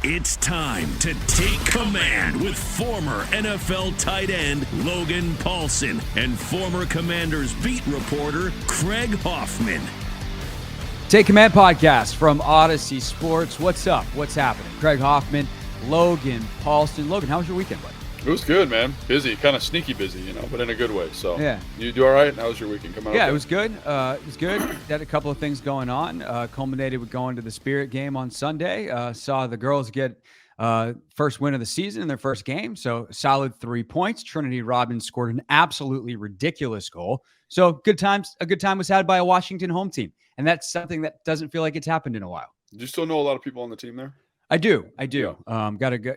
It's time to take command with former NFL tight end Logan Paulsen and former Commanders beat reporter Craig Hoffman. Take Command podcast from Odyssey Sports. What's up? What's happening? Craig Hoffman, Logan Paulsen. Logan, how was your weekend, buddy? It was good, man. Busy, kind of sneaky busy, but in a good way. So yeah, you do all right? How was your weekend? Yeah, okay? It was good. Had a couple of things going on. Culminated with going to the Spirit game on Sunday. Saw the girls get first win of the season in their first game. So solid 3 points. Trinity Robbins scored an absolutely ridiculous goal. So good times. A good time was had by a Washington home team, and that's something that doesn't feel like it's happened in a while. Do you still know a lot of people on the team there? I do. Yeah.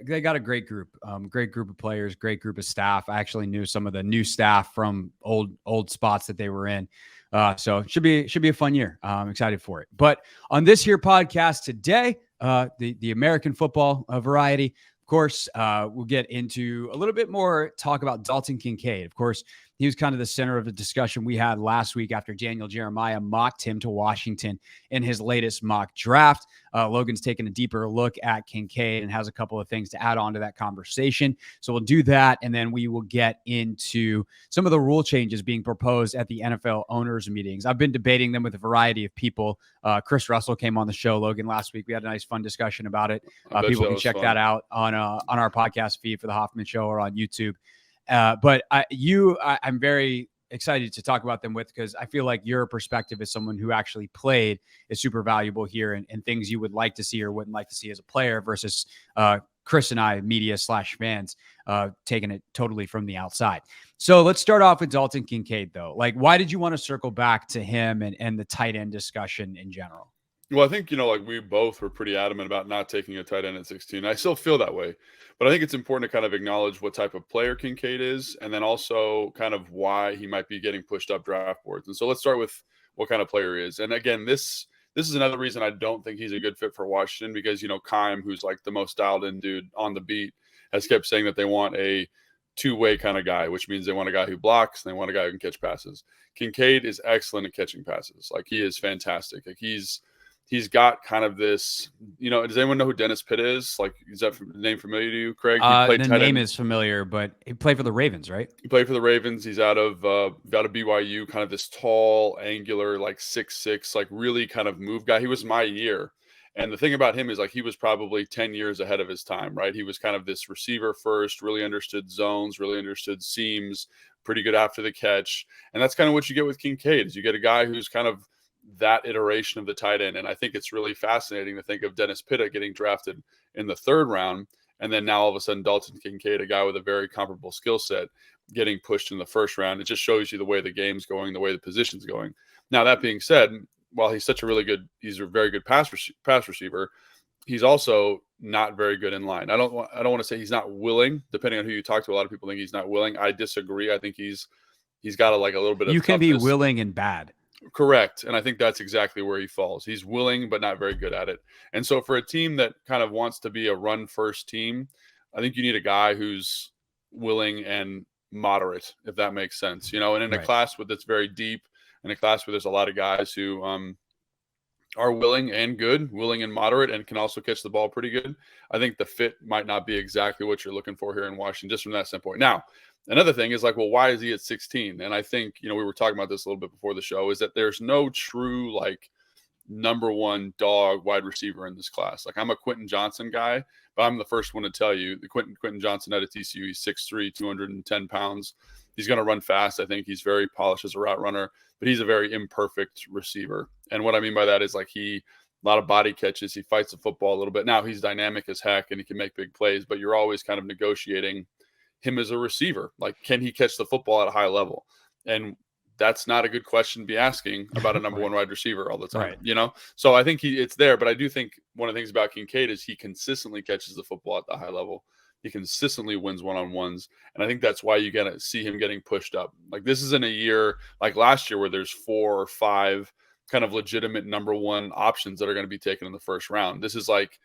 They got a great group of players, great group of staff. I actually knew some of the new staff from old spots that they were in. So it should be a fun year. I'm excited for it. But on this here podcast today, the American football variety, of course, we'll get into a little bit more talk about Dalton Kincaid. Of course, he was kind of the center of the discussion we had last week after Daniel Jeremiah mocked him to Washington in his latest mock draft. Logan's taken a deeper look at Kincaid and has a couple of things to add on to that conversation. So we'll do that, and then we will get into some of the rule changes being proposed at the NFL owners meetings. I've been debating them with a variety of people. Chris Russell came on the show, Logan, last week. We had a nice, fun discussion about it. People can check that out on our podcast feed for the Hoffman Show or on YouTube. But I'm very excited to talk about them with, because I feel like your perspective as someone who actually played is super valuable here, and things you would like to see or wouldn't like to see as a player versus Chris and I, media/fans, taking it totally from the outside. So let's start off with Dalton Kincaid, though. Like, why did you want to circle back to him and the tight end discussion in general? Well, I think, we both were pretty adamant about not taking a tight end at 16. I still feel that way, but I think it's important to kind of acknowledge what type of player Kincaid is, and then also kind of why he might be getting pushed up draft boards. And so let's start with what kind of player he is. And again, this is another reason I don't think he's a good fit for Washington, because, Keim, who's like the most dialed in dude on the beat, has kept saying that they want a two-way kind of guy, which means they want a guy who blocks and they want a guy who can catch passes. Kincaid is excellent at catching passes. Like, he is fantastic. Like, he's got kind of this, does anyone know who Dennis Pitt is? Like, is that name familiar to you, Craig? The name is familiar, but he played for the Ravens, right? He played for the Ravens. He's out of BYU, kind of this tall, angular, like 6'6", like really kind of move guy. He was my year. And the thing about him is, like, he was probably 10 years ahead of his time, right? He was kind of this receiver first, really understood zones, really understood seams, pretty good after the catch. And that's kind of what you get with Kincaid, is you get a guy who's kind of that iteration of the tight end. And I think it's really fascinating to think of Dennis Pitta getting drafted in the third round, and then now all of a sudden Dalton Kincaid, a guy with a very comparable skill set, getting pushed in the first round. It just shows you the way the game's going, the way the position's going. Now, that being said, while he's he's a very good pass receiver, he's also not very good in line. I don't want to say he's not willing. Depending on who you talk to, a lot of people think he's not willing. I disagree. I think he's got a little bit of. You can toughness. be willing and bad. Correct. And I think that's exactly where he falls. He's willing, but not very good at it. And so for a team that kind of wants to be a run first team, I think you need a guy who's willing and moderate, if that makes sense, and in a class that's very deep, in a class where there's a lot of guys who are willing and good, willing and moderate, and can also catch the ball pretty good. I think the fit might not be exactly what you're looking for here in Washington, just from that standpoint. Now, another thing is, like, well, why is he at 16? And I think, we were talking about this a little bit before the show, is that there's no true, like, number one dog wide receiver in this class. Like, I'm a Quentin Johnson guy, but I'm the first one to tell you the Quentin Johnson out of TCU, he's 6'3", 210 pounds. He's going to run fast. I think he's very polished as a route runner, but he's a very imperfect receiver. And what I mean by that is, like, a lot of body catches. He fights the football a little bit. Now, he's dynamic as heck and he can make big plays, but you're always kind of negotiating him as a receiver. Like, can he catch the football at a high level? And that's not a good question to be asking about a number one wide receiver all the time, So I think it's there, but I do think one of the things about Kincaid is he consistently catches the football at the high level. He consistently wins one-on-ones. And I think that's why you get to see him getting pushed up. Like, this isn't a year like last year where there's 4 or 5 kind of legitimate number one options that are going to be taken in the first round. This is like,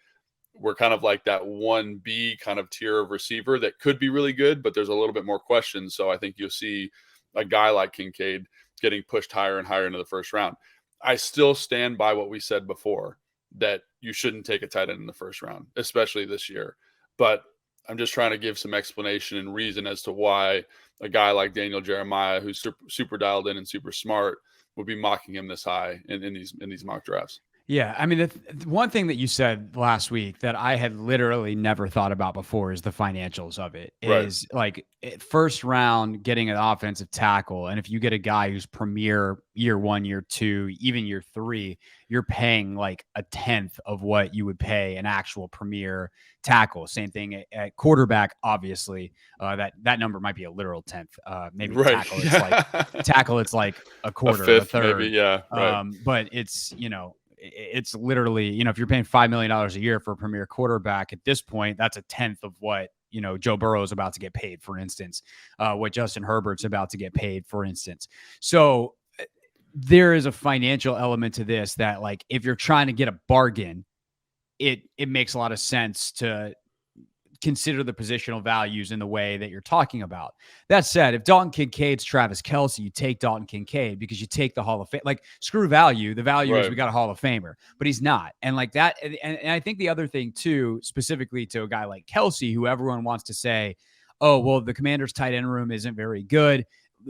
we're kind of like that 1B kind of tier of receiver that could be really good, but there's a little bit more questions. So I think you'll see a guy like Kincaid getting pushed higher and higher into the first round. I still stand by what we said before. that you shouldn't take a tight end in the first round, especially this year. But I'm just trying to give some explanation and reason as to why a guy like Daniel Jeremiah, who's super dialed in and super smart, would be mocking him this high in these mock drafts. Yeah, I mean, the one thing that you said last week that I had literally never thought about before is the financials of it. Is like first round getting an offensive tackle, and if you get a guy who's premier year 1, year 2, even year 3, you're paying like a tenth of what you would pay an actual premier tackle. Same thing at quarterback. Obviously, that number might be a literal tenth. Maybe tackle. It's like tackle. It's like a quarter, a fifth, a third. Maybe, yeah. Right. But it's it's literally, if you're paying $5 million a year for a premier quarterback at this point, that's a tenth of what, Joe Burrow is about to get paid, for instance, what Justin Herbert's about to get paid, for instance. So there is a financial element to this that, like, if you're trying to get a bargain, it makes a lot of sense to consider the positional values in the way that you're talking about. That said, if Dalton Kincaid's Travis Kelce, you take Dalton Kincaid because you take the Hall of Fame. Like, screw value. The value is we got a Hall of Famer, but he's not. And like that. And I think the other thing too, specifically to a guy like Kelce, who everyone wants to say, oh, well, the Commanders' tight end room isn't very good.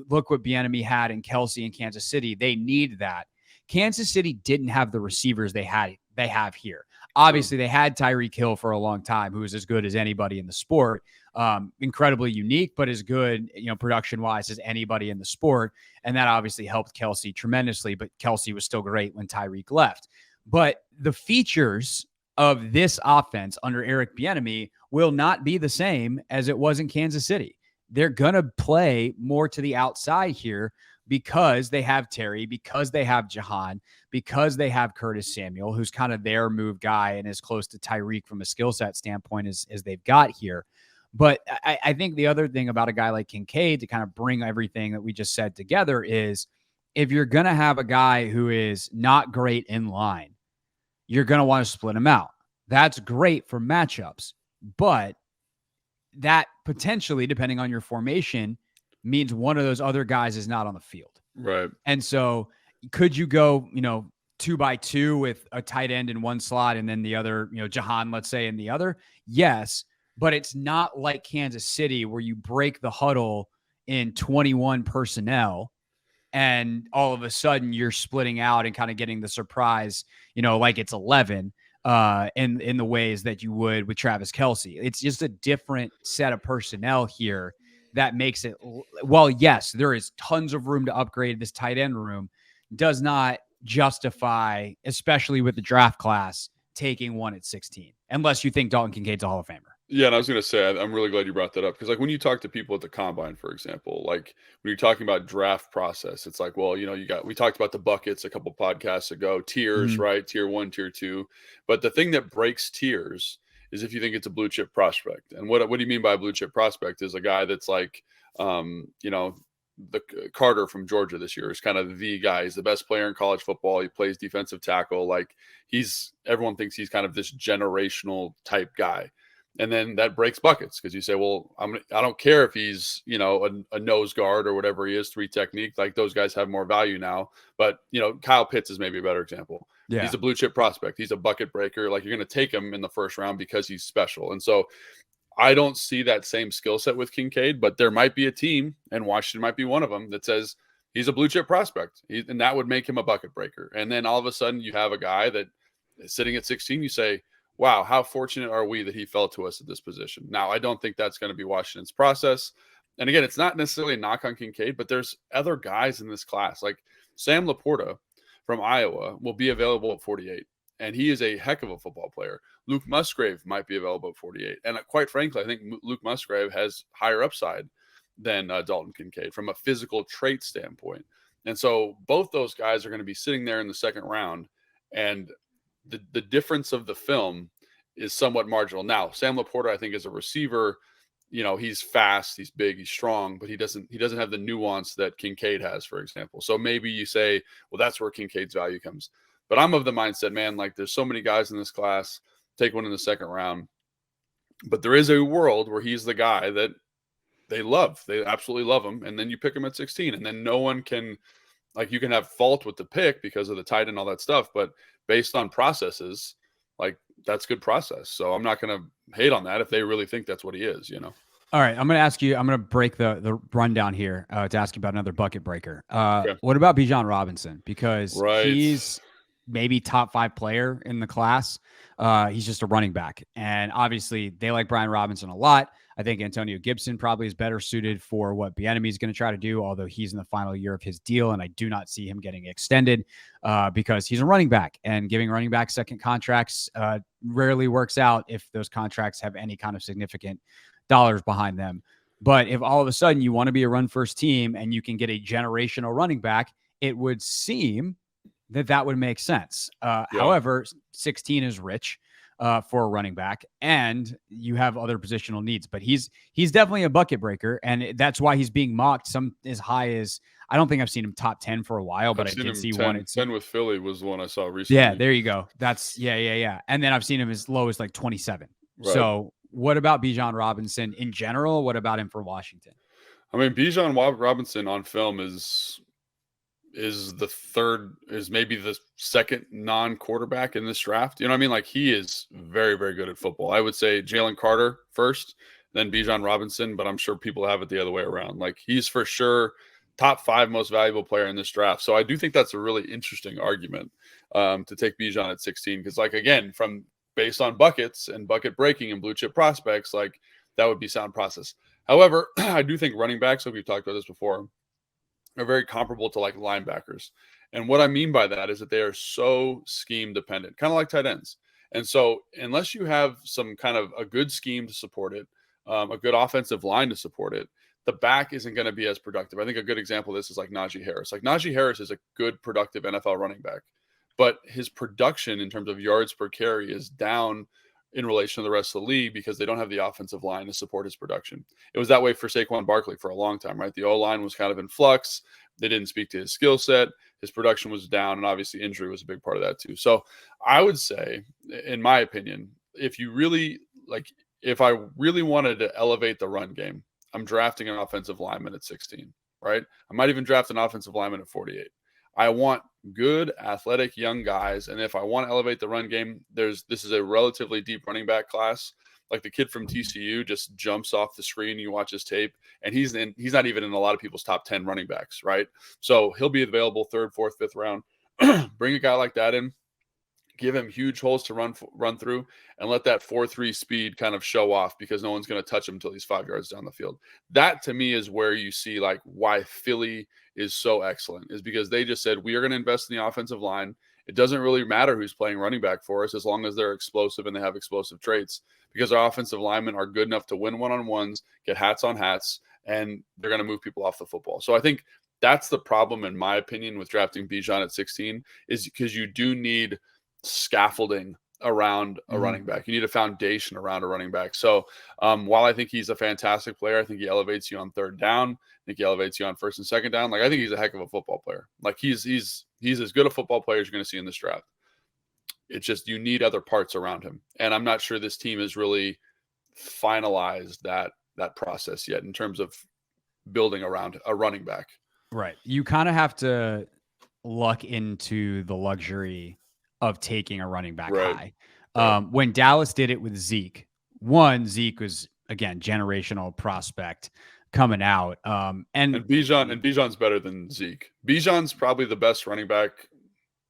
Look what Bieniemy had in Kelce in Kansas City. They need that. Kansas City didn't have the receivers they have here. Obviously, they had Tyreek Hill for a long time, who is as good as anybody in the sport. Incredibly unique, but as good, production-wise as anybody in the sport. And that obviously helped Kelce tremendously, but Kelce was still great when Tyreek left. But the features of this offense under Eric Bieniemy will not be the same as it was in Kansas City. They're going to play more to the outside here because they have Terry, because they have Jahan, because they have Curtis Samuel, who's kind of their move guy and as close to Tyreek from a skill set standpoint as they've got here. But I think the other thing about a guy like Kincaid, to kind of bring everything that we just said together, is if you're going to have a guy who is not great in line, you're going to want to split him out. That's great for matchups, but that potentially, depending on your formation, means one of those other guys is not on the field. Right. And so could you go, 2x2 with a tight end in one slot and then the other, Jahan, let's say, in the other? Yes, but it's not like Kansas City where you break the huddle in 21 personnel and all of a sudden you're splitting out and kind of getting the surprise, like it's 11 in the ways that you would with Travis Kelce. It's just a different set of personnel here that makes it, well, yes, there is tons of room to upgrade this tight end room, does not justify, especially with the draft class, taking one at 16, unless you think Dalton Kincaid's a Hall of Famer. Yeah, and I was going to say, I'm really glad you brought that up, because like when you talk to people at the combine, for example, like when you're talking about draft process, it's like, well, we talked about the buckets a couple podcasts ago, tiers, right? Tier 1, tier 2. But the thing that breaks tiers is if you think it's a blue chip prospect. And what do you mean by a blue chip prospect? Is a guy that's like, the Carter from Georgia this year is kind of the guy. He's the best player in college football. He plays defensive tackle. Like everyone thinks he's kind of this generational type guy. And then that breaks buckets because you say, well, I don't care if he's, a nose guard or whatever he is, 3 technique. Like those guys have more value now. But, Kyle Pitts is maybe a better example. Yeah. He's a blue chip prospect. He's a bucket breaker. Like you're going to take him in the first round because he's special. And so I don't see that same skill set with Kincaid, but there might be a team, and Washington might be one of them, that says he's a blue chip prospect. And that would make him a bucket breaker. And then all of a sudden you have a guy that is sitting at 16. You say, wow, how fortunate are we that he fell to us at this position? Now, I don't think that's going to be Washington's process. And again, it's not necessarily a knock on Kincaid, but there's other guys in this class. Like Sam Laporta from Iowa will be available at 48. And he is a heck of a football player. Luke Musgrave might be available at 48. And quite frankly, I think Luke Musgrave has higher upside than Dalton Kincaid from a physical trait standpoint. And so both those guys are going to be sitting there in the second round. And the difference of the film is somewhat marginal. Now, Sam Laporta, I think, is a receiver. He's fast, he's big, he's strong, but he doesn't have the nuance that Kincaid has, for example. So maybe you say, well, that's where Kincaid's value comes. But I'm of the mindset, man, like there's so many guys in this class, take one in the second round. But there is a world where he's the guy that they love. They absolutely love him. And then you pick him at 16. And then no one can, like, you can have fault with the pick because of the tight end and all that stuff. But based on processes, like that's good process. So I'm not going to hate on that if they really think that's what he is, you know? All right, I'm going to break the rundown here to ask you about another bucket breaker. Okay. What about Bijan Robinson? Because Right. he's maybe top 5 player in the class. He's just a running back. And obviously they like Brian Robinson a lot. I think Antonio Gibson probably is better suited for what Bieniemy is going to try to do, although he's in the final year of his deal, and I do not see him getting extended because he's a running back, and giving running back second contracts rarely works out if those contracts have any kind of significant dollars behind them. But if all of a sudden you want to be a run first team and you can get a generational running back, it would seem that would make sense. However, 16 is rich for a running back, and you have other positional needs. But he's definitely a bucket breaker, and that's why he's being mocked some as high as, I don't think I've seen him top 10 for a while, but I did see 10 with Philly was the one I saw recently. Yeah, there you go. That's yeah. And then I've seen him as low as like 27. Right. So what about Bijan Robinson in general? What about him for Washington? I mean, Bijan Robinson on film is maybe the second non-quarterback in this draft. You know what I mean? Like, he is very, very good at football. I would say Jalen Carter first, then Bijan Robinson, but I'm sure people have it the other way around. Like, he's for sure top 5 most valuable player in this draft. So I do think that's a really interesting argument to take Bijan at 16. Because, like, again, based on buckets and bucket breaking and blue chip prospects, like, that would be sound process. However, I do think running backs, like we've talked about this before, are very comparable to like linebackers. And what I mean by that is that they are so scheme dependent, kind of like tight ends. And so unless you have some kind of a good scheme to support it, a good offensive line to support it, the back isn't going to be as productive. I think a good example of this is like Najee Harris. Like, Najee Harris is a good, productive NFL running back, but his production in terms of yards per carry is down in relation to the rest of the league because they don't have the offensive line to support his production. It was that way for Saquon Barkley for a long time, right? The O-line was kind of in flux. They didn't speak to his skill set. His production was down, and obviously injury was a big part of that too. So I would say, in my opinion, if I really wanted to elevate the run game, I'm drafting an offensive lineman at 16, right? I might even draft an offensive lineman at 48. I want good, athletic, young guys. And if I want to elevate the run game, this is a relatively deep running back class. Like, the kid from TCU just jumps off the screen. You watch his tape, and he's not even in a lot of people's top 10 running backs, right? So he'll be available 3rd, 4th, 5th round. Bring a guy like that in, give him huge holes to run through, and let that 4.3 speed kind of show off, because no one's going to touch him until he's 5 yards down the field. That, to me, is where you see like why Philly is so excellent, is because they just said, we are going to invest in the offensive line. It doesn't really matter who's playing running back for us as long as they're explosive and they have explosive traits, because our offensive linemen are good enough to win one-on-ones, get hats on hats, and they're going to move people off the football. So I think that's the problem, in my opinion, with drafting Bijan at 16, is because you do need scaffolding around a running back. You need a foundation around a running back. So while I think he's a fantastic player, I think he elevates you on 3rd down. I think he elevates you on 1st and 2nd down. Like, I think he's a heck of a football player. Like, he's as good a football player as you're going to see in this draft. It's just, you need other parts around him. And I'm not sure this team has really finalized that process yet in terms of building around a running back. Right. You kind of have to luck into the luxury of taking a running back high. When Dallas did it with Zeke, Zeke was, again, generational prospect coming out. And Bijan's better than Zeke. Bijan's probably the best running back,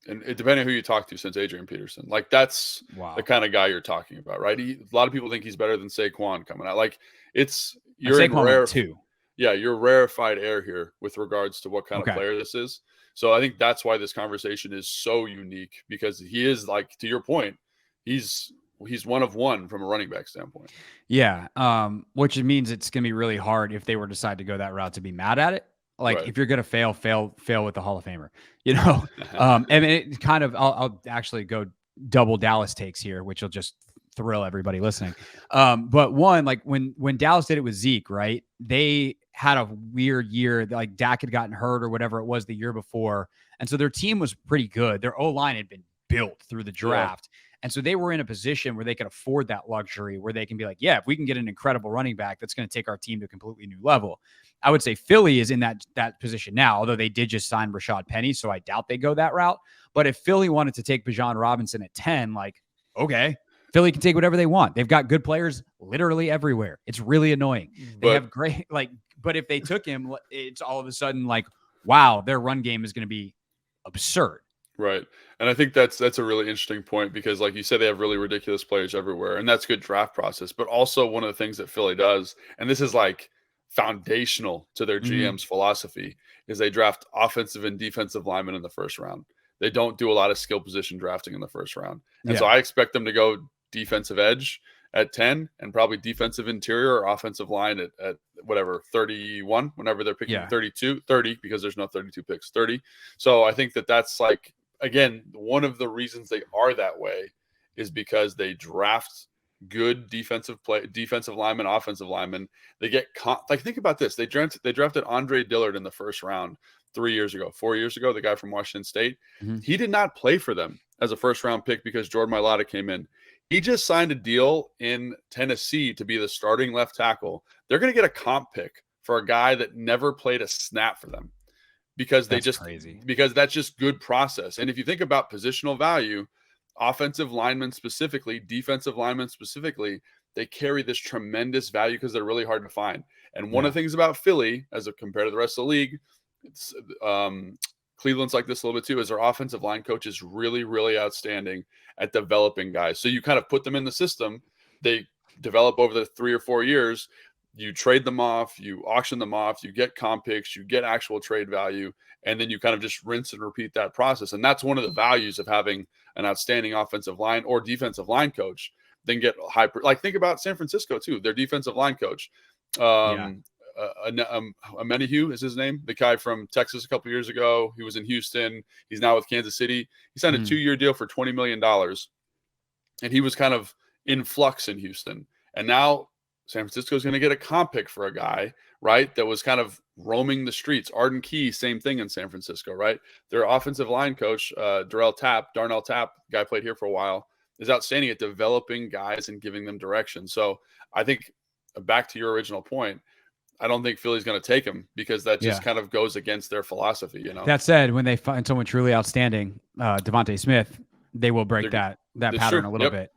and it depending on who you talk to, since Adrian Peterson. Like, that's the kind of guy you're talking about, right? A lot of people think he's better than Saquon coming out. Like, you're in you're rarefied air here with regards to what kind of player this is. So I think that's why this conversation is so unique, because he is, like, to your point, he's one of one from a running back standpoint. Yeah. Which means it's going to be really hard if they were to decide to go that route to be mad at it. Like, if you're going to fail with the Hall of Famer, you know? And it kind of, I'll actually go double Dallas takes here, which will just thrill everybody listening. But one, like, when Dallas did it with Zeke, right? They had a weird year. Like, Dak had gotten hurt or whatever it was the year before. And so their team was pretty good. Their O-line had been built through the draft. And so they were in a position where they could afford that luxury, where they can be like, yeah, if we can get an incredible running back, that's going to take our team to a completely new level. I would say Philly is in that position now, although they did just sign Rashad Penny, so I doubt they go that route. But if Philly wanted to take Bijan Robinson at 10, like, okay. Philly can take whatever they want. They've got good players literally everywhere. It's really annoying. They have great, but if they took him, it's all of a sudden like, wow, their run game is going to be absurd. Right. And I think that's a really interesting point because like you said, they have really ridiculous players everywhere, and that's good draft process. But also one of the things that Philly does, and this is like foundational to their GM's philosophy, is they draft offensive and defensive linemen in the first round. They don't do a lot of skill position drafting in the first round. And so I expect them to go defensive edge at 10 and probably defensive interior or offensive line at whatever 31 whenever they're picking 30 because there's no 32 picks 30. So I think that's like, again, one of the reasons they are that way is because they draft good defensive linemen, offensive linemen. They get like, think about this. They drafted Andre Dillard in the first round 4 years ago, the guy from Washington State. He did not play for them as a first round pick because Jordan Mailata came in. He just signed a deal in Tennessee to be the starting left tackle. They're going to get a comp pick for a guy that never played a snap for them because because that's just good process. And if you think about positional value, offensive linemen specifically, defensive linemen specifically, they carry this tremendous value because they're really hard to find. And one of the things about Philly, as compared to the rest of the league, it's Cleveland's like this a little bit too, is their offensive line coach is really, really outstanding at developing guys. So you kind of put them in the system. They develop over the 3 or 4 years. You trade them off, you auction them off, you get comp picks, you get actual trade value, and then you kind of just rinse and repeat that process. And that's one of the values of having an outstanding offensive line or defensive line coach. Then get like think about San Francisco too, their defensive line coach. Amenahue is his name, the guy from Texas a couple years ago. He was in Houston. He's now with Kansas City. He signed a 2-year deal for $20 million. And he was kind of in flux in Houston. And now San Francisco is going to get a comp pick for a guy, right, that was kind of roaming the streets. Arden Key, same thing in San Francisco, right? Their offensive line coach, Darnell Tapp, guy played here for a while, is outstanding at developing guys and giving them direction. So I think, back to your original point, I don't think Philly's going to take him because that just kind of goes against their philosophy, you know. That said, when they find someone truly outstanding, Devontae Smith, they will break that pattern a little bit.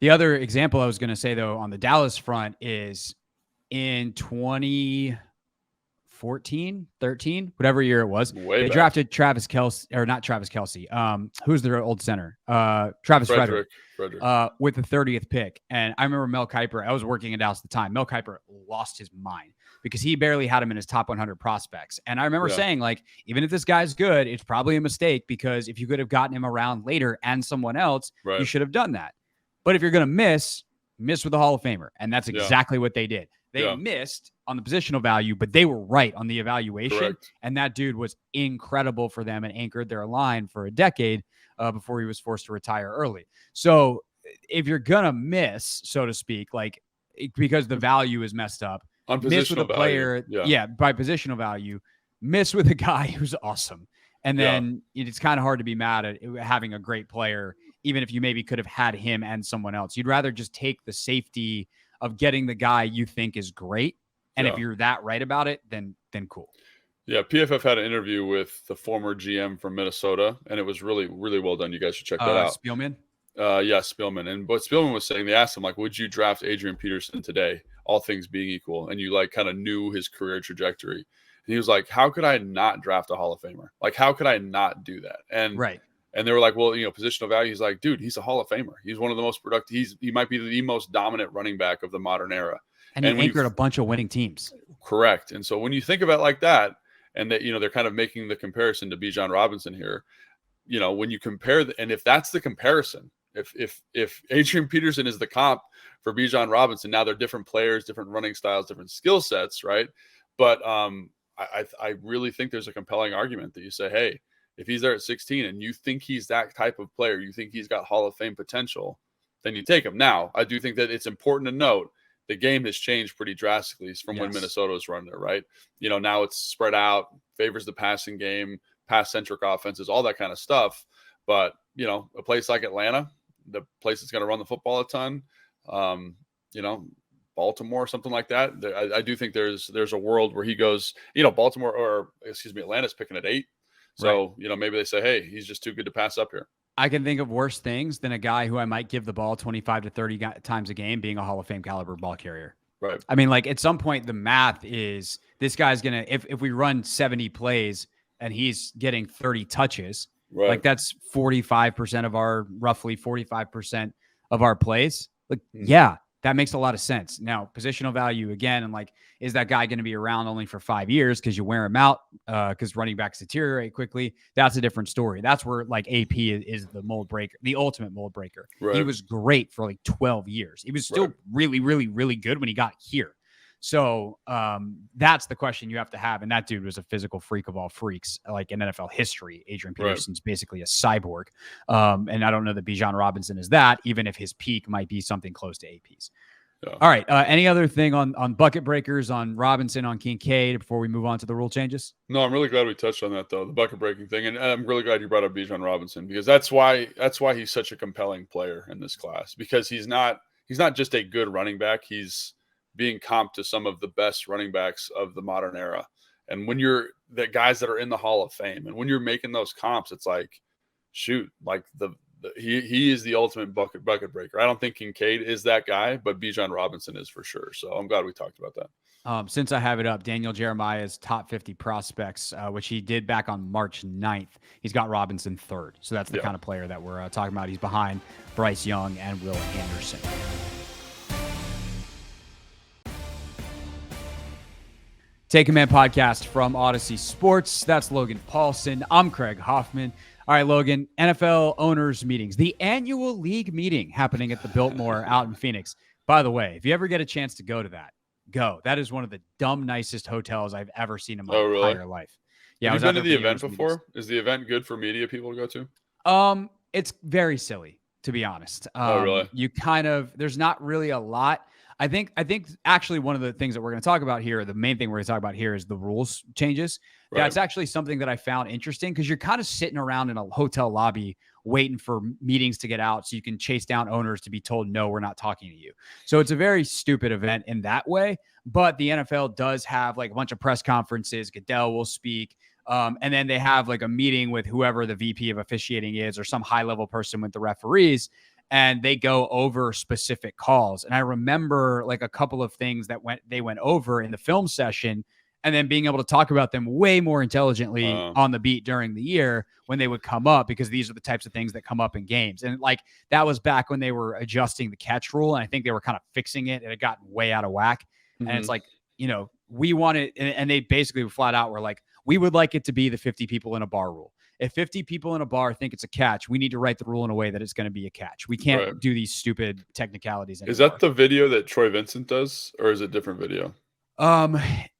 The other example I was going to say, though, on the Dallas front is in 2014, 13, whatever year it was, they drafted Travis Kelce, or not Travis Kelce. Who's their old center? Travis Frederick. With the 30th pick. And I remember Mel Kiper, I was working in Dallas at the time. Mel Kiper lost his mind because he barely had him in his top 100 prospects. And I remember saying, like, even if this guy's good, it's probably a mistake because if you could have gotten him around later and someone else, you should have done that. But if you're going to miss with a Hall of Famer. And that's exactly what they did. They missed on the positional value, but they were right on the evaluation. Correct. And that dude was incredible for them and anchored their line for a decade before he was forced to retire early. So if you're going to miss, so to speak, like because the value is messed up, on miss with a player, by positional value, miss with a guy who's awesome. And then it's kind of hard to be mad at having a great player, even if you maybe could have had him and someone else. You'd rather just take the safety of getting the guy you think is great. And if you're that right about it, then cool. Yeah, PFF had an interview with the former GM from Minnesota, and it was really, really well done. You guys should check that out. Spielman? Spielman. And what Spielman was saying, they asked him, like, would you draft Adrian Peterson today, all things being equal, and you, like, kind of knew his career trajectory? And he was like, how could I not draft a Hall of Famer? Like, how could I not do that? And and they were like, well, positional value. He's like, dude, he's a Hall of Famer. He's one of the most productive. He might be the most dominant running back of the modern era. And he anchored a bunch of winning teams. Correct. And so when you think about it like that, and that, they're kind of making the comparison to Bijan Robinson here, when you compare, and if that's the comparison, if Adrian Peterson is the comp for Bijan Robinson, now they're different players, different running styles, different skill sets, right? But I really think there's a compelling argument that you say, hey, if he's there at 16 and you think he's that type of player, you think he's got Hall of Fame potential, then you take him. Now, I do think that it's important to note the game has changed pretty drastically from when Minnesota was running there, right? Now it's spread out, favors the passing game, pass-centric offenses, all that kind of stuff. But, a place like Atlanta, the place that's going to run the football a ton, Baltimore, something like that. I do think there's a world where he goes, Atlanta's picking at 8. So, maybe they say, hey, he's just too good to pass up here. I can think of worse things than a guy who I might give the ball 25 to 30 times a game being a Hall of Fame caliber ball carrier. Right. I mean, like at some point, the math is this guy's going to, if we run 70 plays and he's getting 30 touches, Right. like that's 45% of our, roughly 45% of our plays. Like, yeah, that makes a lot of sense. Now, positional value again, and like, is that guy going to be around only for 5 years because you wear him out because running backs deteriorate quickly? That's a different story. That's where like AP is the mold breaker, the ultimate mold breaker. Right. He was great for like 12 years. He was still really, really, really good when he got here. So that's the question you have to have. And that dude was a physical freak of all freaks, like in NFL history. Adrian Peterson's basically a cyborg. And I don't know that Bijan Robinson is that, even if his peak might be something close to AP's. Yeah. All right. Any other thing on bucket breakers, on Robinson, on Kincaid before we move on to the rule changes? No, I'm really glad we touched on that, though, the bucket breaking thing. And I'm really glad you brought up Bijan Robinson, because that's why he's such a compelling player in this class, because he's not just a good running back. He's being comped to some of the best running backs of the modern era. And when you're the guys that are in the Hall of Fame, and when you're making those comps, it's like, shoot, like he is the ultimate bucket breaker. I don't think Kincaid is that guy, but Bijan Robinson is for sure. So I'm glad we talked about that. Since I have it up, Daniel Jeremiah's top 50 prospects, which he did back on March 9th, he's got Robinson third. So that's the kind of player that we're talking about. He's behind Bryce Young and Will Anderson. Take Command podcast from Odyssey Sports. That's Logan Paulson. I'm Craig Hoffman. All right, Logan, NFL owners meetings, the annual league meeting happening at the Biltmore out in Phoenix. By the way, if you ever get a chance to go to that, go. That is one of the nicest hotels I've ever seen in my entire life. Yeah, have you been to the event before? Meetings. Is the event good for media people to go to? It's very silly, to be honest. Really? There's not really a lot. I think actually one of the things that we're going to talk about here, the main thing we're going to talk about here is the rules changes. Right. That's actually something that I found interesting, because you're kind of sitting around in a hotel lobby waiting for meetings to get out so you can chase down owners to be told, no, we're not talking to you. So it's a very stupid event in that way. But the NFL does have like a bunch of press conferences. Goodell will speak. And then they have like a meeting with whoever the VP of officiating is, or some high level person with the referees. And they go over specific calls. And I remember like a couple of things that they went over in the film session, and then being able to talk about them way more intelligently on the beat during the year when they would come up, because these are the types of things that come up in games. And like, that was back when they were adjusting the catch rule. And I think they were kind of fixing it. It had gotten way out of whack. Mm-hmm. And it's like, we want it. And they basically flat out were like, we would like it to be the 50 people in a bar rule. If 50 people in a bar think it's a catch, we need to write the rule in a way that it's going to be a catch. We can't do these stupid technicalities anymore. Is that the video that Troy Vincent does, or is it a different video?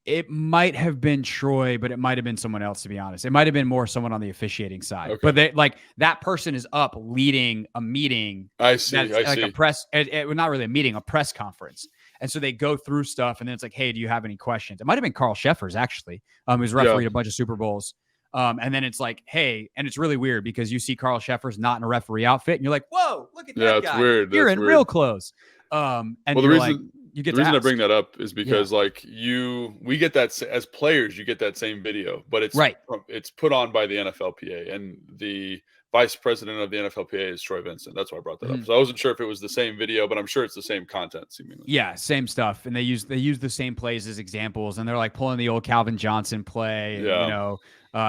It might have been Troy, but it might have been someone else, to be honest. It might have been more someone on the officiating side. Okay. But they, like, that person is up leading a meeting. I see. A press, not really a meeting, a press conference. And so they go through stuff, and then it's like, hey, do you have any questions? It might have been Carl Sheffers, actually, who's refereed a bunch of Super Bowls. And then it's like, hey, and it's really weird because you see Carl Sheffers not in a referee outfit, and you're like, whoa, look at that guy. It's weird. You're in real clothes. And the reason I bring that up is because we get that as players, you get that same video, but it's put on by the NFLPA, and the vice president of the NFLPA is Troy Vincent. That's why I brought that up. So I wasn't sure if it was the same video, but I'm sure it's the same content seemingly. Yeah, same stuff. And they use the same plays as examples, and they're like pulling the old Calvin Johnson play. And,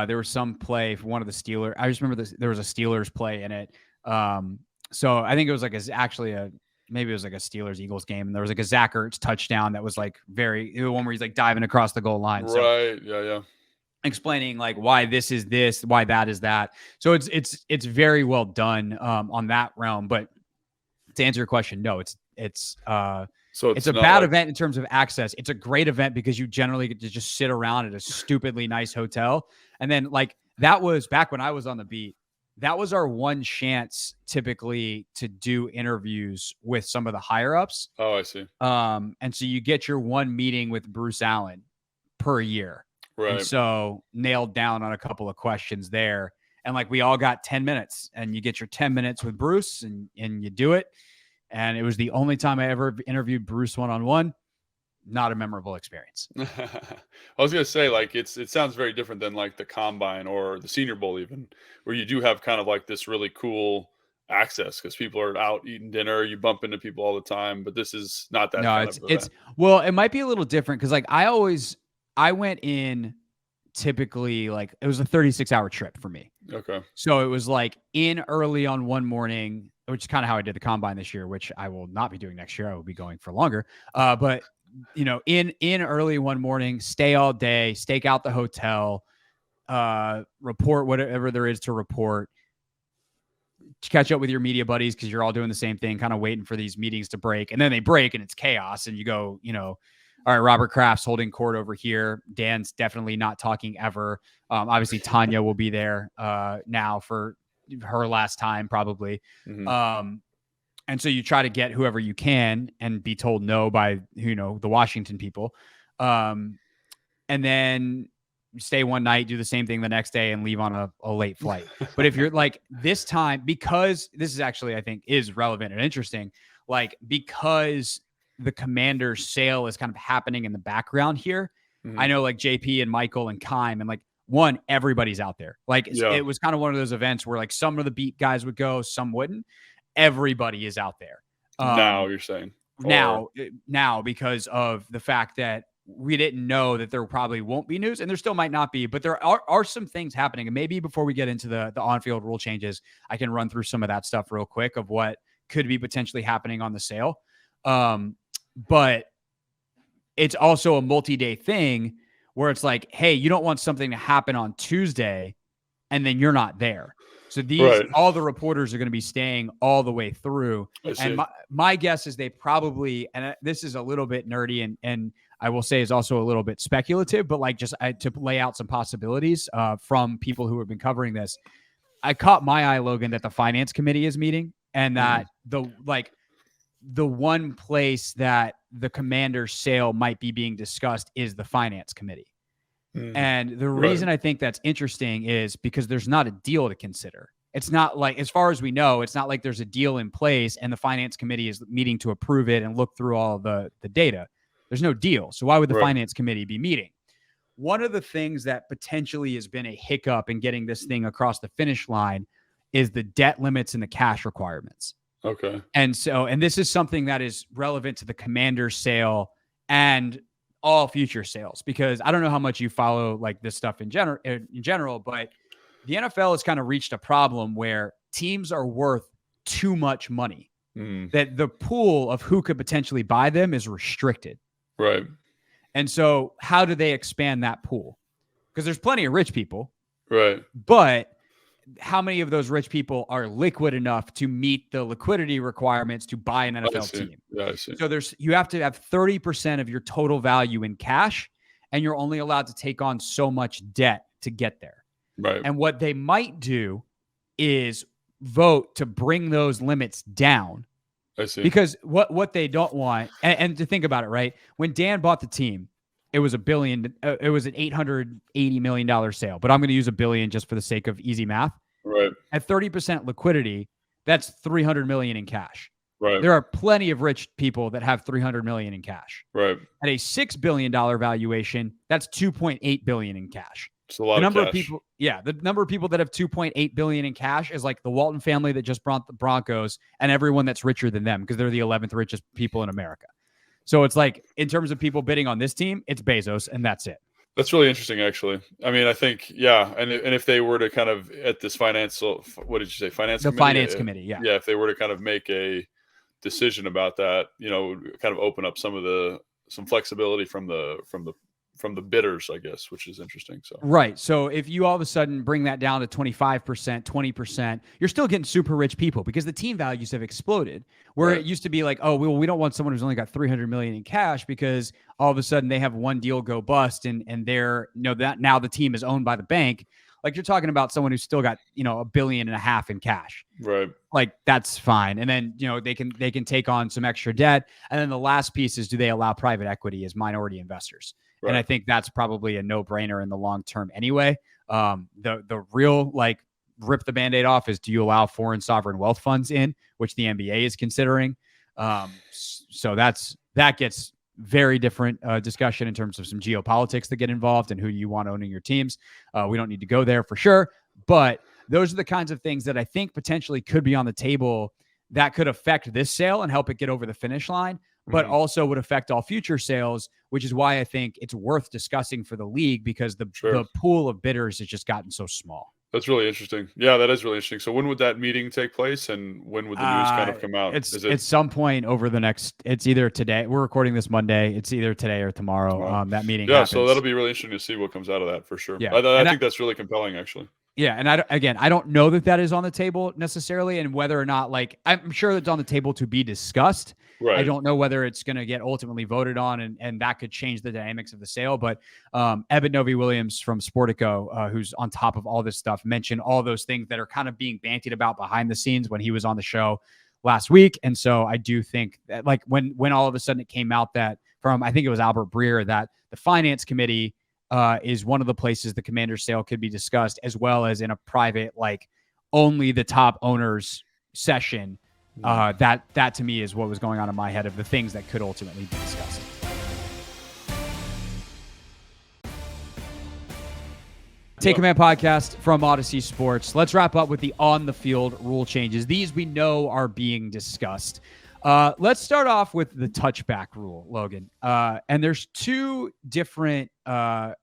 there was some play for one of the Steelers. I just remember there was a Steelers play in it. So I think it was like maybe it was like a Steelers-Eagles game, and there was like a Zach Ertz touchdown that was like the one where he's like diving across the goal line. Right. Yeah. Explaining like why this is this, why that is that. So it's very well done on that realm. But to answer your question, no, it's a bad event in terms of access. It's a great event because you generally get to just sit around at a stupidly nice hotel. And then like that was back when I was on the beat. That was our one chance typically to do interviews with some of the higher ups. Oh, I see. And so you get your one meeting with Bruce Allen per year. Right. And so nailed down on a couple of questions there. And like, we all got 10 minutes, and you get your 10 minutes with Bruce, and you do it. And it was the only time I ever interviewed Bruce one-on-one. not a memorable experience. I was gonna say, like, it sounds very different than like the combine or the Senior Bowl, even, where you do have kind of like this really cool access because people are out eating dinner, you bump into people all the time. But this is not that No, kind of it's event. well, it might be a little different because like I went in typically like it was a 36-hour trip for me. Okay. So it was like in early on one morning, which is kind of how I did the combine this year, which I will not be doing next year. I will be going for longer. But you know, in early one morning, stay all day, stake out the hotel, report whatever there is to report, catch up with your media buddies because you're all doing the same thing, kind of waiting for these meetings to break. And then they break and it's chaos. And you go, you know, all right, Robert Kraft's holding court over here. Dan's definitely not talking ever. Obviously, Tanya will be there now for her last time, probably. Mm-hmm. And so you try to get whoever you can and be told no by, you know, the Washington people. And then stay one night, do the same thing the next day and leave on a late flight. But if you're like this time, because this is actually, I think is relevant and interesting, like because the Commander's sale is kind of happening in the background here. Mm-hmm. I know like JP and Michael and Kime and like everybody's out there. Like It was kind of one of those events where like some of the beat guys would go, some wouldn't. Everybody is out there. Now you're saying now because of the fact that we didn't know that there probably won't be news and there still might not be, but there are some things happening. And maybe before we get into the on-field rule changes, I can run through some of that stuff real quick of what could be potentially happening on the sale. But it's also a multi-day thing where it's like, hey, you don't want something to happen on Tuesday and then you're not there. So all the reporters are going to be staying all the way through. And my guess is they probably, and this is a little bit nerdy and I will say is also a little bit speculative, but like just to lay out some possibilities from people who have been covering this. I caught my eye, Logan, that the finance committee is meeting and that the one place that the Commander's sale might be being discussed is the finance committee. And the reason I think that's interesting is because there's not a deal to consider. It's not like, as far as we know, it's not like there's a deal in place and the finance committee is meeting to approve it and look through all the data. There's no deal. So why would the finance committee be meeting? One of the things that potentially has been a hiccup in getting this thing across the finish line is the debt limits and the cash requirements. Okay. And this is something that is relevant to the Commander's sale and all future sales, because I don't know how much you follow like this stuff in general, but the NFL has kind of reached a problem where teams are worth too much money, that the pool of who could potentially buy them is restricted. Right. And so how do they expand that pool? Because there's plenty of rich people. Right. But how many of those rich people are liquid enough to meet the liquidity requirements to buy an NFL team? Yeah, I see. So you have to have 30% of your total value in cash, and you're only allowed to take on so much debt to get there. Right. And what they might do is vote to bring those limits down. I see. Because what they don't want, and to think about it, right? When Dan bought the team, it was it was an $880 million sale, but I'm going to use $1 billion just for the sake of easy math. Right. At 30% liquidity, that's $300 million in cash. Right. There are plenty of rich people that have $300 million in cash. Right. At a $6 billion valuation, that's $2.8 billion in cash. It's a lot of cash. The number of people that have $2.8 billion in cash is like the Walton family that just brought the Broncos and everyone that's richer than them because they're the 11th richest people in America. So it's like, in terms of people bidding on this team, it's Bezos and that's it. That's really interesting, actually. I mean, I think, and if they were to kind of at this financial, what did you say, finance committee? The finance committee, yeah. Yeah, if they were to kind of make a decision about that, kind of open up some flexibility from the bidders, I guess, which is interesting. So right. So if you all of a sudden bring that down to 25%, 20%, you're still getting super rich people because the team values have exploded. Where it used to be like, oh, we don't want someone who's only got $300 million in cash because all of a sudden they have one deal go bust and they're, that now the team is owned by the bank. Like you're talking about someone who's still got, $1.5 billion in cash. Right. Like that's fine. And then, they can take on some extra debt. And then the last piece is, do they allow private equity as minority investors? Right. And I think that's probably a no-brainer in the long term anyway. The real rip the Band-Aid off is, do you allow foreign sovereign wealth funds in, which the NBA is considering? So that gets very different discussion in terms of some geopolitics that get involved and who you want owning your teams. We don't need to go there for sure, but those are the kinds of things that I think potentially could be on the table that could affect this sale and help it get over the finish line, but also would affect all future sales, which is why I think it's worth discussing for the league, because the pool of bidders has just gotten so small. That's really interesting. Yeah, that is really interesting. So when would that meeting take place, and when would the news kind of come out? It's at some point over the next, it's either today. We're recording this Monday. It's either today or tomorrow. That meeting happens. So that'll be really interesting to see what comes out of that for sure. Yeah. I think that's really compelling, actually. Yeah, and I don't know that is on the table necessarily, and whether or not, like, I'm sure it's on the table to be discussed. Right. I don't know whether it's going to get ultimately voted on, and that could change the dynamics of the sale. But Evan Novi-Williams from Sportico, who's on top of all this stuff, mentioned all those things that are kind of being bantied about behind the scenes when he was on the show last week. And so I do think that, like, when all of a sudden it came out that from, I think it was Albert Breer, that the finance committee is one of the places the Commander's sale could be discussed, as well as in a private, like, only the top owners session. That to me is what was going on in my head of the things that could ultimately be discussed. Take Command podcast from Odyssey Sports. Let's wrap up with the on the field rule changes. These we know are being discussed. Let's start off with the touchback rule, Logan. And there's two different things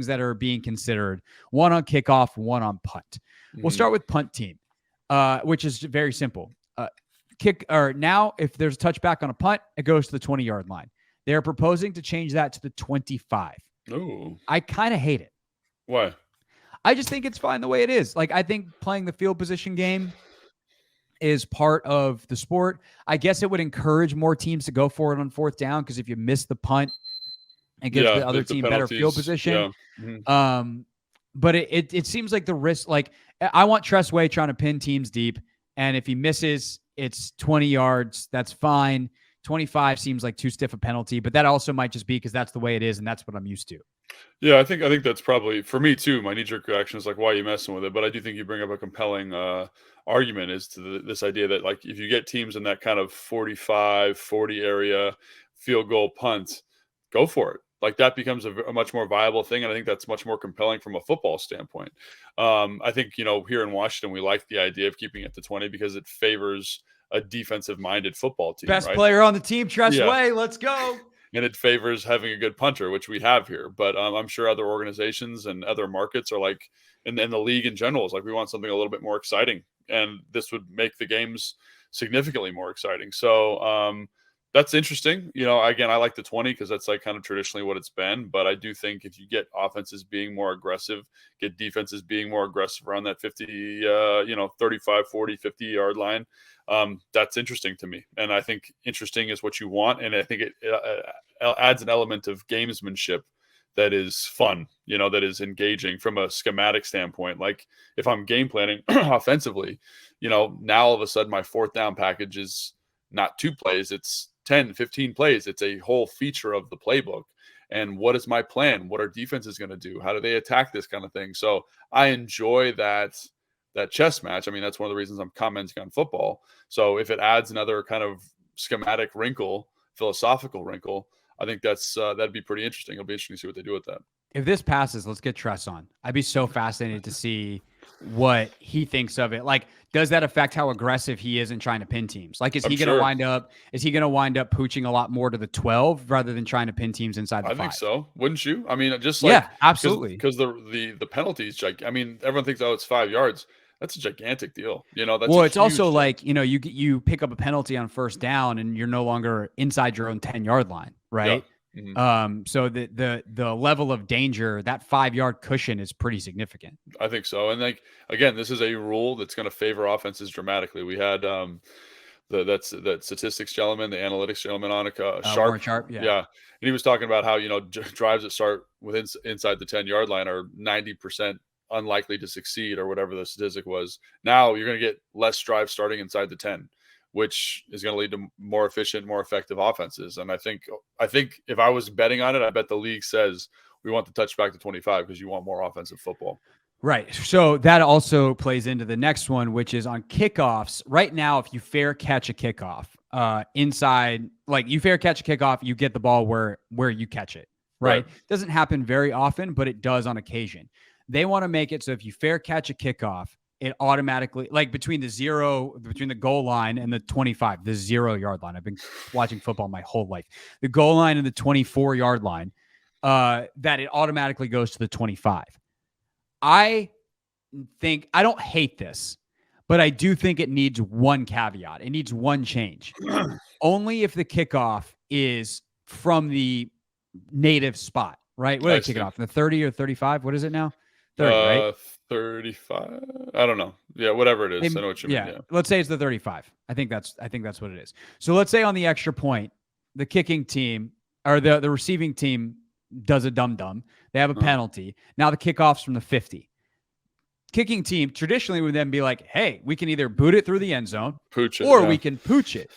that are being considered. One on kickoff, one on punt. We'll start with punt team, which is very simple. Now, if there's a touchback on a punt, it goes to the 20-yard line. They're proposing to change that to the 25. Oh, I kind of hate it. Why? I just think it's fine the way it is. Like, I think playing the field position game is part of the sport. I guess it would encourage more teams to go for it on fourth down, because if you miss the punt, it gives the other team better field position. Yeah. But it seems like the risk, like, I want Tressway trying to pin teams deep, and if he misses, it's 20 yards. That's fine. 25 seems like too stiff a penalty, but that also might just be because that's the way it is, and that's what I'm used to. Yeah, I think that's probably, for me too, my knee-jerk reaction is like, why are you messing with it? But I do think you bring up a compelling argument as to this idea that, like, if you get teams in that kind of 45, 40 area field goal punt, go for it. Like, that becomes a much more viable thing, and I think that's much more compelling from a football standpoint. I think, here in Washington, we like the idea of keeping it to 20 because it favors a defensive-minded football team. Best player on the team, Tressway. Yeah. Let's go. And it favors having a good punter, which we have here. But I'm sure other organizations and other markets are like, and the league in general is like, we want something a little bit more exciting. And this would make the games significantly more exciting. So that's interesting. Again, I like the 20 because that's like kind of traditionally what it's been. But I do think if you get offenses being more aggressive, get defenses being more aggressive around that 50, 35, 40, 50-yard line, that's interesting to me. And I think interesting is what you want. And I think it adds an element of gamesmanship that is fun, that is engaging from a schematic standpoint. Like, if I'm game planning offensively, now all of a sudden my fourth down package is not 2 plays, it's 10, 15 plays. It's a whole feature of the playbook. And what is my plan? What are defenses going to do? How do they attack this kind of thing? So I enjoy that chess match. I mean, that's one of the reasons I'm commenting on football. So if it adds another kind of schematic wrinkle, philosophical wrinkle, I think that'd be pretty interesting. It'll be interesting to see what they do with that. If this passes, let's get Tress on. I'd be so fascinated to see what he thinks of it. Like, does that affect how aggressive he is in trying to pin teams? Like, is he going to wind up pooching a lot more to the 12 rather than trying to pin teams inside the 5? I think so. Wouldn't you? I mean, just like, yeah, absolutely. Because the penalties, I mean, everyone thinks, oh, it's 5 yards. That's a gigantic deal. That's it's also deal. Like, you pick up a penalty on first down and you're no longer inside your own 10-yard line, right? Yeah. Mm-hmm. So the level of danger, that 5-yard cushion is pretty significant. I think so. And like, again, this is a rule that's going to favor offenses dramatically. We had that statistics gentleman, the analytics gentleman on Sharp. Yeah. And he was talking about how, drives that start inside the 10-yard line are 90% unlikely to succeed, or whatever the statistic was. Now you're going to get less drives starting inside the 10, which is going to lead to more efficient, more effective offenses. And I think if I was betting on it, I bet the league says we want the touchback to 25 because you want more offensive football. Right. So that also plays into the next one, which is on kickoffs. Right now, if you fair catch a kickoff, inside, like you fair catch a kickoff, you get the ball where you catch it, right? Doesn't happen very often, but it does on occasion. They want to make it so if you fair catch a kickoff, it automatically, like between the goal line and the 25, the 0-yard line. I've been watching football my whole life. The goal line and the 24-yard line, that it automatically goes to the 25. I don't hate this, but I do think it needs one caveat. It needs one change. Only if the kickoff is from the native spot, right? What are they kicking off? The 30 or 35? What is it now? 30, right? 35. I don't know. Yeah, whatever it is. I know what you mean. Yeah. Let's say it's the 35. I think that's what it is. So let's say on the extra point, the kicking team or the receiving team does a dum-dum. They have a penalty. Now the kickoff's from the 50. Kicking team traditionally would then be like, hey, we can either boot it through the end zone or we can pooch it.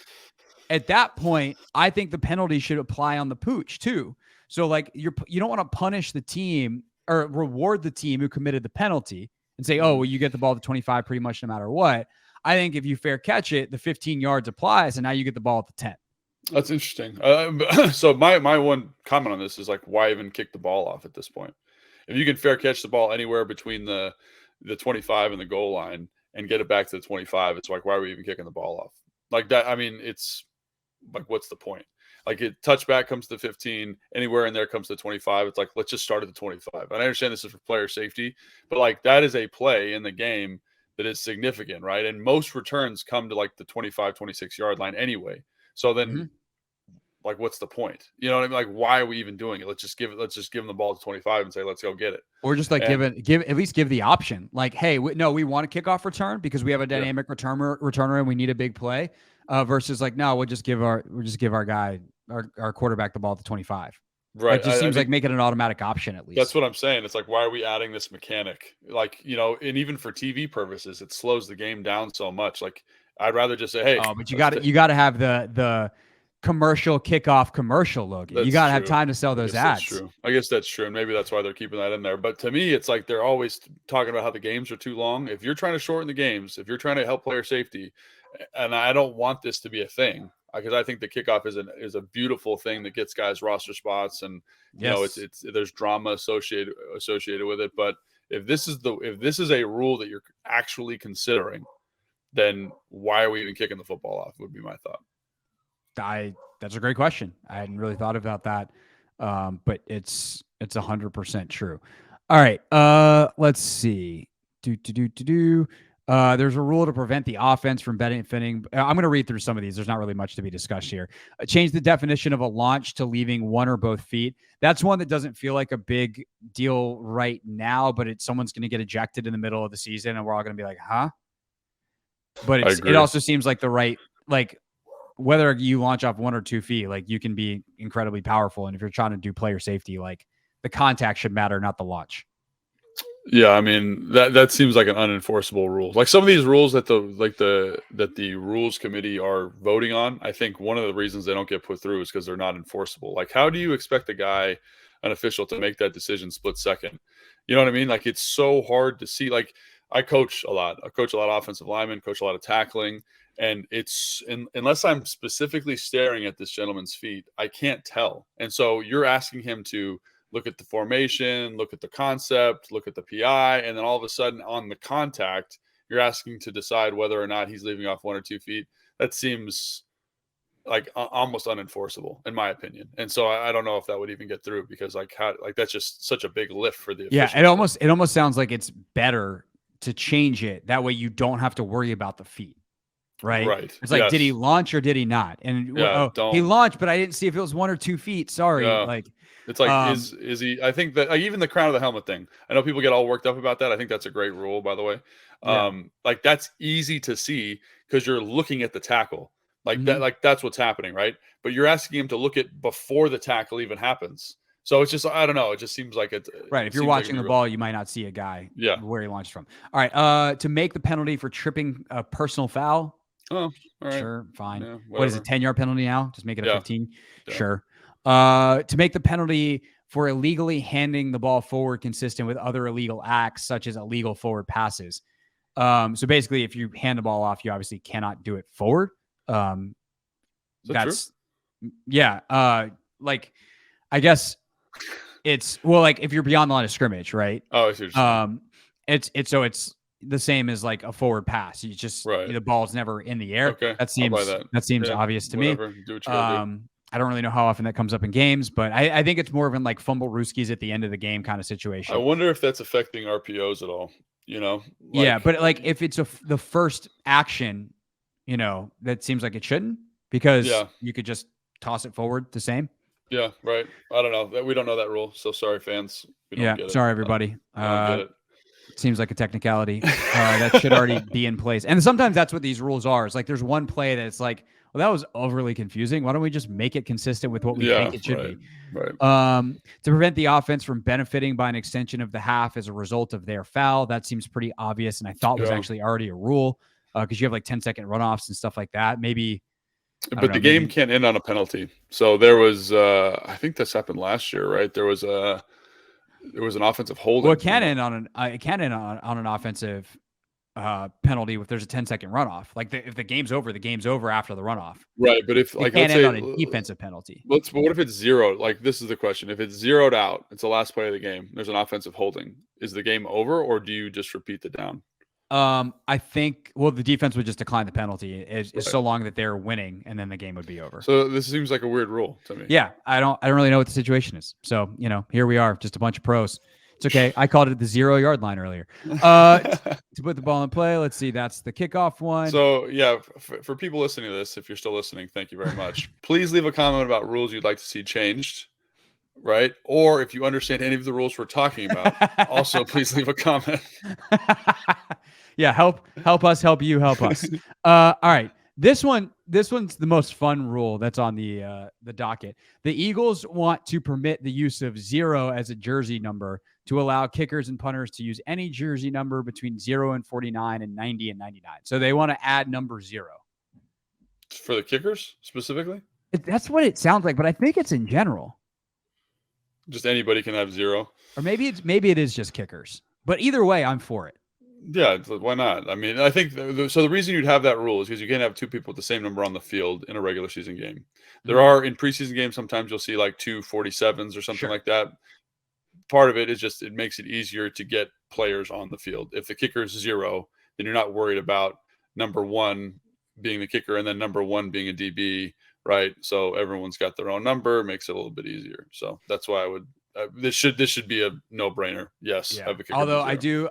At that point, I think the penalty should apply on the pooch too. So like you don't want to punish the team or reward the team who committed the penalty and say, oh, well, you get the ball at the 25 pretty much no matter what. I think if you fair catch it, the 15 yards applies, and now you get the ball at the 10. That's interesting. So my one comment on this is like, why even kick the ball off at this point? If you can fair catch the ball anywhere between the 25 and the goal line and get it back to the 25, it's like, why are we even kicking the ball off? Like that, I mean, it's like, what's the point? Like touchback comes to 15, anywhere in there comes to 25. It's like, let's just start at the 25. And I understand this is for player safety, but like that is a play in the game that is significant, right? And most returns come to like the 25, 26 yard line anyway. So then like, what's the point? You know what I mean? Like, why are we even doing it? Let's just give them the ball to 25 and say, let's go get it. Or just like give the option. Like, hey, we want a kickoff return because we have a dynamic returner and we need a big play. Versus like, no, we'll just give our guy, our quarterback the ball at the 25. Right. It just seems like make it an automatic option at least. That's what I'm saying. It's like, why are we adding this mechanic? Like, you know, and even for TV purposes, it slows the game down so much. Like, I'd rather just say, hey. Oh, but you got to have the commercial kickoff commercial, Logan. You got to have time to sell those ads. That's true. I guess that's true. And maybe that's why they're keeping that in there. But to me, it's like they're always talking about how the games are too long. If you're trying to shorten the games, if you're trying to help player safety, and I don't want this to be a thing, because I think the kickoff is a beautiful thing that gets guys roster spots, and you know it's there's drama associated with it. But if this is a rule that you're actually considering, then why are we even kicking the football off? Would be my thought. That's a great question. I hadn't really thought about that, but it's 100% true. All right, let's see. There's a rule to prevent the offense from benefiting. I'm going to read through some of these. There's not really much to be discussed here. Change the definition of a launch to leaving one or both feet. That's one that doesn't feel like a big deal right now, but someone's going to get ejected in the middle of the season, and we're all going to be like, huh? But it also seems like the right, like, whether you launch off 1 or 2 feet, like you can be incredibly powerful. And if you're trying to do player safety, like the contact should matter, not the launch. Yeah, I mean that seems like an unenforceable rule. Like some of these rules that the rules committee are voting on, I think one of the reasons they don't get put through is because they're not enforceable. Like, how do you expect an official, to make that decision split second? You know what I mean? Like, it's so hard to see. Like, I coach a lot. I coach a lot of offensive linemen, coach a lot of tackling, and unless I'm specifically staring at this gentleman's feet, I can't tell. And so you're asking him to look at the formation, look at the concept, look at the PI, and then all of a sudden on the contact, you're asking to decide whether or not he's leaving off 1 or 2 feet. That seems like almost unenforceable, in my opinion. And so I don't know if that would even get through, because that's just such a big lift for the officials. Yeah, it almost sounds like it's better to change it. That way you don't have to worry about the feet. Right. It's like, did he launch or did he not? And he launched, but I didn't see if it was 1 or 2 feet. Sorry. Yeah. Like, it's like, is he? I think that even the crown of the helmet thing, I know people get all worked up about that. I think that's a great rule, by the way. Like, that's easy to see because you're looking at the tackle. Like that, like that's what's happening, right? But you're asking him to look at before the tackle even happens. So it's just, I don't know. It just seems like it's right. If you're watching the ball, you might not see a guy where he launched from. All right. To make the penalty for tripping a personal foul. Oh, all right. Sure. Fine. Yeah, what is it? 10-yard penalty now? Just make it a 15. Yeah. Sure. To make the penalty for illegally handing the ball forward consistent with other illegal acts, such as illegal forward passes. So basically, if you hand the ball off, you obviously cannot do it forward. That's true? Yeah. Like, I guess it's, well, like if you're beyond the line of scrimmage, right? Oh, I see what you're saying. It's the same as like a forward pass. You just, Right. the ball's never in the air. Okay, That I'll buy seems Yeah, obvious to whatever. me. Do what you gotta do. I don't really know how often that comes up in games, but I think it's more of in like fumble rooskies at the end of the game kind of I situation. wonder if that's affecting RPOs at all. You know, Yeah, like but like if it's the first action, that seems like it shouldn't, because Yeah. you could just toss it forward the same. Yeah, right. I don't know. We don't know that rule, so sorry, fans. We don't Yeah, get it. sorry everybody. I don't get it. Seems like a technicality that should already be in place. And sometimes that's what these rules are. It's like there's one play that's like, well, that was overly confusing. Why don't we just make it consistent with what we think it should be? Right. To prevent the offense from benefiting by an extension of the half as a result of their foul. That seems pretty obvious, and I thought was actually already a rule, because you have like 10-second runoffs and stuff like that. Maybe. But the game can't end on a penalty. So there was, I think this happened last year, right? There was an offensive holding. Well, it can end on an offensive penalty if there's a 10-second runoff. Like if the game's over, the game's over after the runoff. Right, but if it can't end on a defensive penalty. But what if it's zeroed? Like, this is the question: if it's zeroed out, it's the last play of the game. There's an offensive holding. Is the game over, or do you just repeat the down? I think, the defense would just decline the penalty is so long that they're winning, and then the game would be over. So this seems like a weird rule to me. Yeah, I don't really know what the situation is. So, here we are, just a bunch of pros. It's okay. I called it the 0-yard line earlier. To put the ball in play, let's see. That's the kickoff one. So, yeah, for people listening to this, if you're still listening, thank you very much. Please leave a comment about rules you'd like to see changed, right? Or if you understand any of the rules we're talking about, also please leave a comment. Yeah, help us, help you, help us. All right. This one's the most fun rule that's on the docket. The Eagles want to permit the use of 0 as a jersey number to allow kickers and punters to use any jersey number between 0 and 49 and 90 and 99. So they want to add number 0. For the kickers specifically? That's what it sounds like, but I think it's in general. Just anybody can have 0. Or maybe it is just kickers. But either way, I'm for it. Yeah, why not? I mean, I think so. The reason you'd have that rule is because you can't have two people with the same number on the field in a regular season game. There are in preseason games, sometimes you'll see like 2 47s or something like that. Part of it is just it makes it easier to get players on the field. If the kicker is 0, then you're not worried about number 1 being the kicker and then number 1 being a DB, right? So everyone's got their own number, makes it a little bit easier. So that's why I would. This should be a no-brainer. Yes. Yeah. Although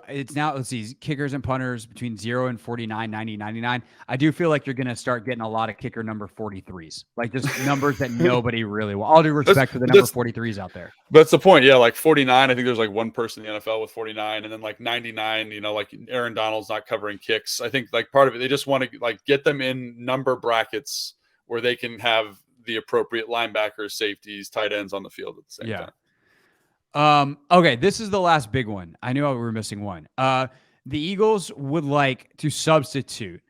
it's now, let's see, kickers and punters between 0 and 49, 90, 99. I do feel like you're going to start getting a lot of kicker number 43s, like just numbers that nobody really wants. All due respect to the number 43s out there. That's the point. Yeah. Like 49, I think there's like one person in the NFL with 49, and then like 99, like Aaron Donald's not covering kicks. I think like part of it, they just want to like get them in number brackets where they can have the appropriate linebackers, safeties, tight ends on the field at the same time. Okay, this is the last big one. I knew we were missing one. The Eagles would like to substitute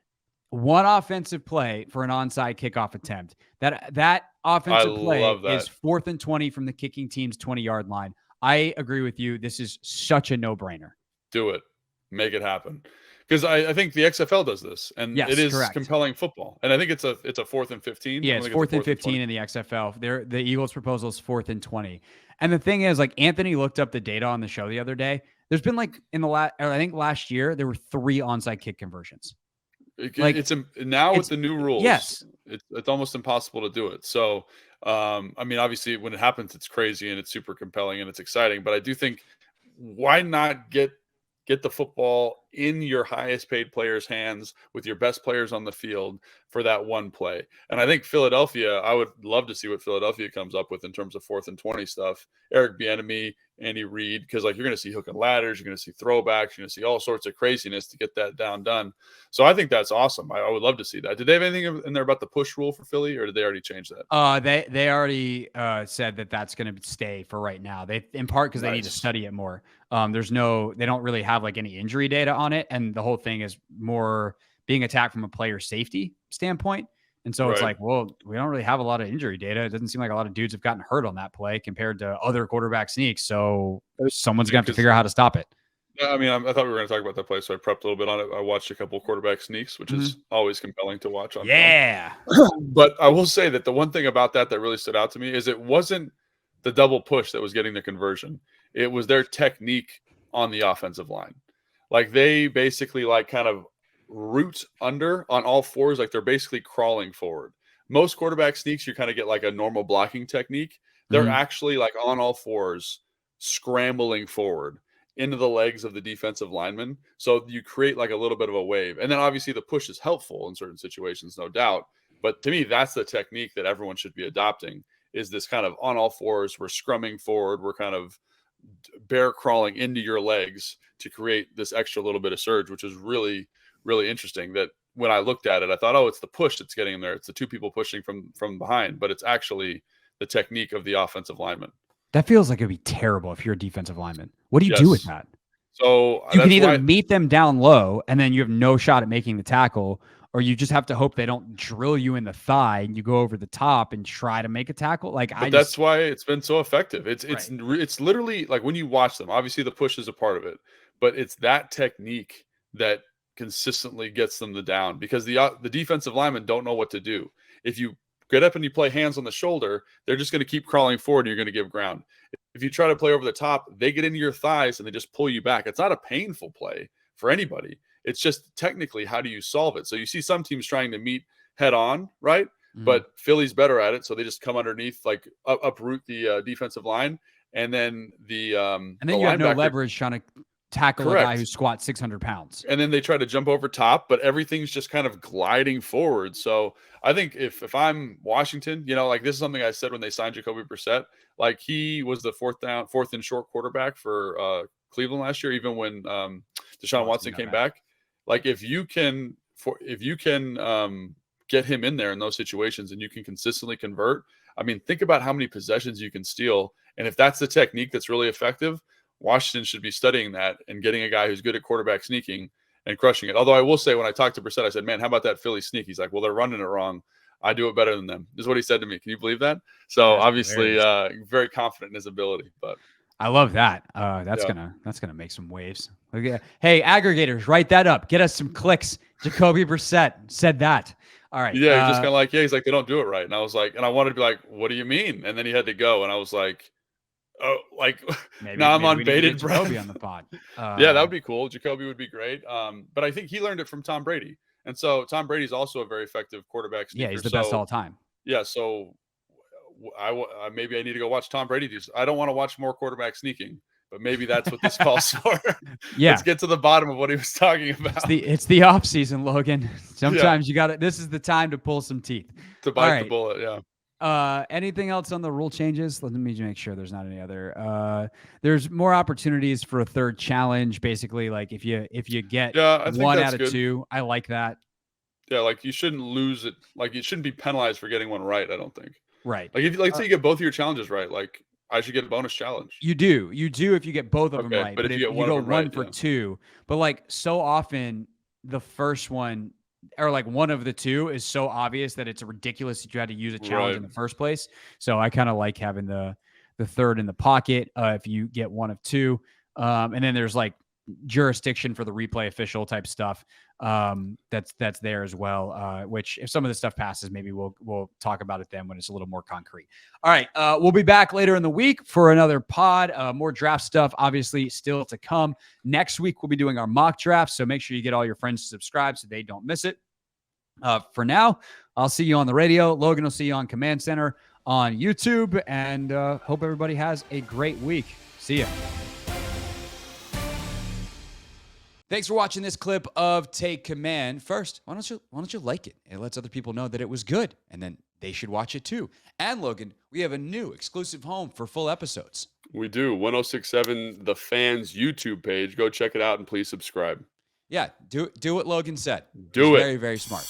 one offensive play for an onside kickoff attempt. That offensive play is 4th and 20 from the kicking team's 20-yard line. I agree with you. This is such a no-brainer. Do it. Make it happen. Because I think the XFL does this, and it is compelling football. And I think it's a 4th and 15. Yeah, it's 4th and 15 in the XFL. The Eagles' proposal is 4th and 20. And the thing is, like, Anthony looked up the data on the show the other day. There's been like I think last year there were 3 onside kick conversions. With the new rules, yes, it's almost impossible to do it. So, I mean, obviously, when it happens, it's crazy and it's super compelling and it's exciting. But I do think, why not get the football in your highest paid players' hands with your best players on the field for that one play? And I think Philadelphia, I would love to see what Philadelphia comes up with in terms of 4th and 20 stuff. Eric Bieniemy, Andy Reid, because like you're going to see hook and ladders, you're going to see throwbacks, you're going to see all sorts of craziness to get that done. So I think that's awesome. I would love to see that. Did they have anything in there about the push rule for Philly, or did they already change that? They already said that that's going to stay for right now. They, in part because they need to study it more. They don't really have like any injury data on it, and the whole thing is more being attacked from a player safety standpoint. And so it's like, well, we don't really have a lot of injury data. It doesn't seem like a lot of dudes have gotten hurt on that play compared to other quarterback sneaks. So someone's going to have to figure out how to stop it. I mean, I thought we were going to talk about that play, so I prepped a little bit on it. I watched a couple of quarterback sneaks, which is always compelling to watch on Yeah. film. But I will say that the one thing about that really stood out to me is it wasn't the double push that was getting the conversion. It was their technique on the offensive line. Like they basically like kind of root under on all fours, like they're basically crawling forward. Most quarterback sneaks, you kind of get like a normal blocking technique. They're actually like on all fours, scrambling forward into the legs of the defensive lineman. So you create like a little bit of a wave. And then obviously the push is helpful in certain situations, no doubt. But to me, that's the technique that everyone should be adopting, is this kind of on all fours. We're scrumming forward. We're kind of bear crawling into your legs to create this extra little bit of surge, which is really, really interesting. That when I looked at it, I thought, oh, it's the push that's getting them there. It's the two people pushing from behind, but it's actually the technique of the offensive lineman. That feels like it'd be terrible if you're a defensive lineman. What do you do with that? So you can either meet them down low and then you have no shot at making the tackle, or you just have to hope they don't drill you in the thigh and you go over the top and try to make a tackle. Like that's why it's been so effective. It's literally like when you watch them, obviously the push is a part of it, but it's that technique that consistently gets them the down, because the defensive linemen don't know what to do. If you get up and you play hands on the shoulder, they're just going to keep crawling forward and you're going to give ground. If you try to play over the top, they get into your thighs and they just pull you back. It's not a painful play for anybody. It's just technically, how do you solve it? So you see some teams trying to meet head on, right? But Philly's better at it. So they just come underneath, like uproot the defensive line. And then you have no leverage trying to tackle a guy who squats 600 pounds. And then they try to jump over top, but everything's just kind of gliding forward. So I think if I'm Washington, like this is something I said when they signed Jacoby Brissett, like he was the fourth and short quarterback for Cleveland last year, even when Deshaun Watson came back. Like if you can get him in there in those situations and you can consistently convert, I mean, think about how many possessions you can steal. And if that's the technique that's really effective, Washington should be studying that and getting a guy who's good at quarterback sneaking and crushing it. Although I will say, when I talked to Brissett, I said, man, how about that Philly sneak? He's like, well, they're running it wrong. I do it better than them. This is what he said to me. Can you believe that? So that's obviously very confident in his ability. But I love that. That's gonna make some waves. Okay. Hey, aggregators, write that up. Get us some clicks. Jacoby Brissett said that. All right. Yeah, he's just kind of like, he's like, they don't do it right. And I was like, and I wanted to be like, what do you mean? And then he had to go, and I was like, oh, like now I'm on bated breath. Jacoby on the pod. Yeah, that would be cool. Jacoby would be great. But I think he learned it from Tom Brady, and so Tom Brady's also a very effective quarterback sneaker. Yeah, he's the best all time. Yeah, so maybe I need to go watch Tom Brady do. I don't want to watch more quarterback sneaking, but maybe that's what this calls for. Yeah, let's get to the bottom of what he was talking about. It's the off season, Logan. Sometimes you got to. This is the time to pull some teeth, to bite the bullet. Yeah. Anything else on the rule changes? Let me make sure there's not any other. There's more opportunities for a third challenge. Basically, like if you get 1 out of 2, I like that. Yeah, like you shouldn't lose it. Like you shouldn't be penalized for getting one right. I don't think. Right. Like if say you get both of your challenges right, like I should get a bonus challenge. You do if you get both of them right. But if you go one for 2, but like so often the first one, or like one of the 2, is so obvious that it's ridiculous that you had to use a challenge in the first place. So I kind of like having the third in the pocket if you get one of 2. And then there's like jurisdiction for the replay official type stuff that's there as well, which if some of this stuff passes, maybe we'll talk about it then when it's a little more concrete. All right, we'll be back later in the week for another pod. More draft stuff obviously still to come. Next week we'll be doing our mock draft, so make sure you get all your friends to subscribe so they don't miss it. For now, I'll see you on the radio. Logan will see you on Command Center on YouTube, and hope everybody has a great week. See ya. Thanks for watching this clip of Take Command. First, why don't you like it? It lets other people know that it was good, and then they should watch it too. And Logan, we have a new exclusive home for full episodes. We do. 1067 The Fans YouTube page. Go check it out and please subscribe. Yeah, do what Logan said. Do it. Very, very smart.